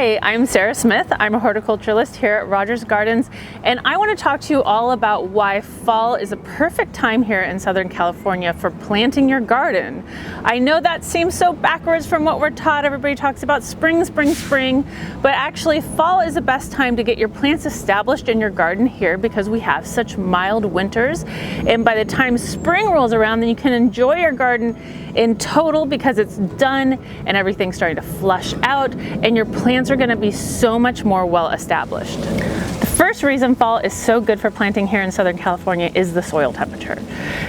Hi, I'm Sarah Smith. I'm a horticulturalist here at Rogers Gardens, and I want to talk to you all about why fall is a perfect time here in Southern California for planting your garden. I know that seems so backwards from what we're taught. Everybody talks about spring, spring, spring, but actually fall is the best time to get your plants established in your garden here because we have such mild winters, and by the time spring rolls around, then you can enjoy your garden in total because it's done and everything's starting to flush out and your plants are going to be so much more well established. The first reason fall is so good for planting here in Southern California is the soil temperature.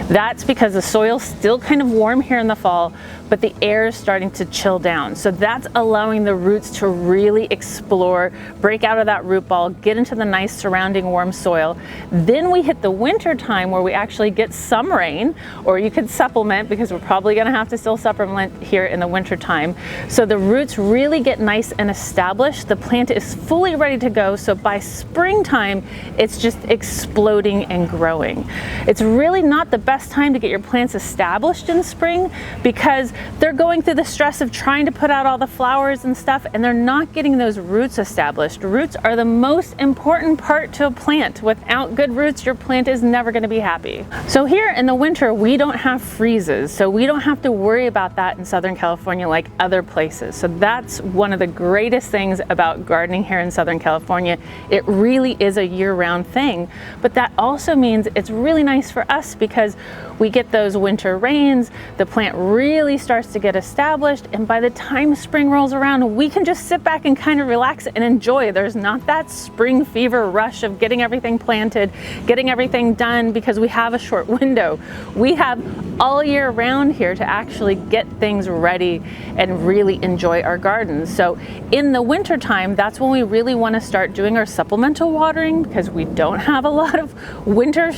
That's because the soil's still kind of warm here in the fall, but the air is starting to chill down. So that's allowing the roots to really explore, break out of that root ball, get into the nice surrounding warm soil. Then we hit the winter time where we actually get some rain, or you could supplement because we're probably going to have to still supplement here in the winter time. So the roots really get nice and established. The plant is fully ready to go. So by springtime, it's just exploding and growing. It's really not the best time to get your plants established in spring because they're going through the stress of trying to put out all the flowers and stuff, and they're not getting those roots established. Roots are the most important part to a plant. Without good roots, your plant is never going to be happy. So here in the winter, we don't have freezes, so we don't have to worry about that in Southern California like other places. So that's one of the greatest things about gardening here in Southern California. It really is a year-round thing, but that also means it's really nice for us because we get those winter rains, the plant really starts to get established, and by the time spring rolls around, we can just sit back and kind of relax and enjoy. There's not that spring fever rush of getting everything planted, getting everything done because we have a short window. We have all year round here to actually get things ready and really enjoy our gardens. So in the winter time, that's when we really want to start doing our supplemental watering because we don't have a lot of winter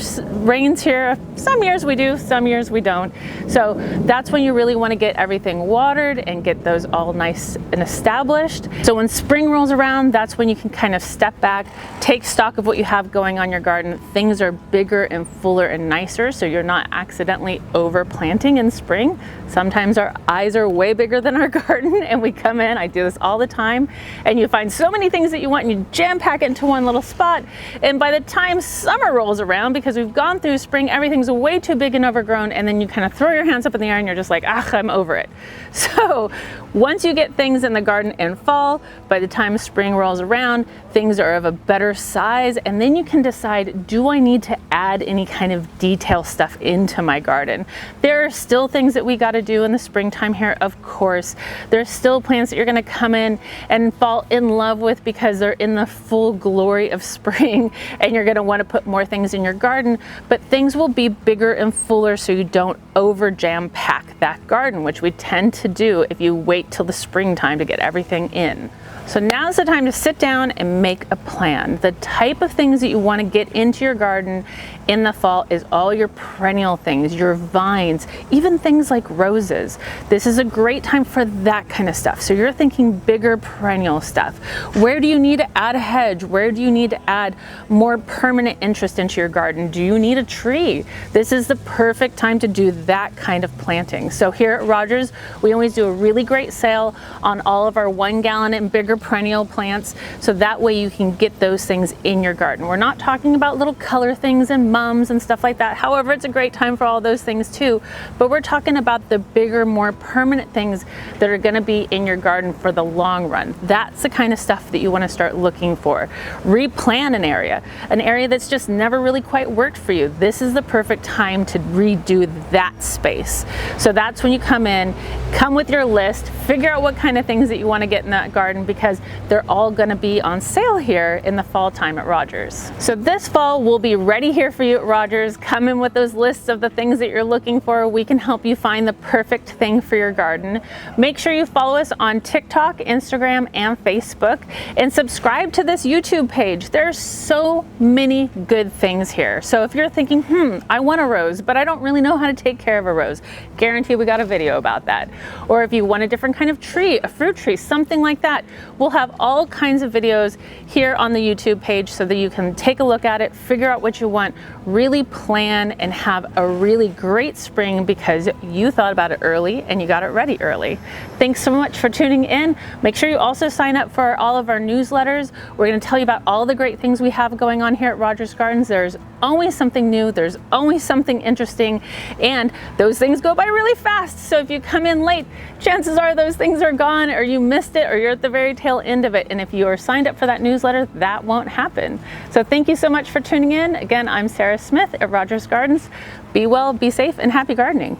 rains here. Some years we do, some years we don't. So that's when you really want to get everything watered and get those all nice and established. So when spring rolls around, that's when you can kind of step back, take stock of what you have going on your garden. Things are bigger and fuller and nicer, so you're not accidentally over planting in spring. Sometimes our eyes are way bigger than our garden and we come in, I do this all the time, and you find so many things that you want and you jam pack it into one little spot, and by the time summer rolls around, because we've gone through spring, everything's way too big and overgrown, and then you kind of throw your hands up in the air and you're just like, ah, I'm over it. So once you get things in the garden in fall, by the time spring rolls around, things are of a better size, and then you can decide, do I need to add any kind of detail stuff into my garden? There are still things that we got to do in the springtime here, of course. There's still plants that you're going to come in and fall in love with because they're in the full glory of spring, and you're going to want to put more things in your garden, but things will be bigger and fuller so you don't over jam pack that garden, which we tend to do if you wait till the springtime to get everything in. So now's the time to sit down and make a plan. The type of things that you want to get into your garden in the fall is all your perennial things, your vines, even things like roses. This is a great time for that kind of stuff. So you're thinking bigger perennial stuff. Where do you need to add a hedge? Where do you need to add more permanent interest into your garden? Do you need a tree? This is the perfect time to do that kind of planting. So here at Rogers, we always do a really great sale on all of our 1 gallon and bigger perennial plants, so that way you can get those things in your garden. We're not talking about little color things and mums and stuff like that. However, it's a great time for all those things too, but we're talking about the bigger, more permanent things that are going to be in your garden for the long run. That's the kind of stuff that you want to start looking for. Replant an area that's just never really quite worked for you. This is the perfect time to redo that space. So that's when you come in, come with your list, figure out what kind of things that you want to get in that garden because they're all going to be on sale here in the fall time at Rogers. So this fall we'll be ready here for you at Rogers. Come in with those lists of the things that you're looking for. We can help you find the perfect thing for your garden. Make sure you follow us on TikTok, Instagram, and Facebook, and subscribe to this YouTube page. There's so many good things here. So if you're thinking, I want a rose, but I don't really know how to take care of a rose, guarantee we got a video about that. Or if you want a different kind of tree, a fruit tree, something like that, We'll have all kinds of videos here on the YouTube page so that you can take a look at it, figure out what you want, really plan and have a really great spring because you thought about it early and you got it ready early. Thanks so much for tuning in. Make sure you also sign up for all of our newsletters. We're going to tell you about all the great things we have going on here at Rogers Gardens. There's always something new, there's always something interesting, and those things go by really fast. So if you come in late, chances are those things are gone, or you missed it, or you're at the very tail end of it. And if you are signed up for that newsletter, that won't happen. So thank you so much for tuning in. Again, I'm Sarah Smith at Rogers Gardens. Be well, be safe, and happy gardening.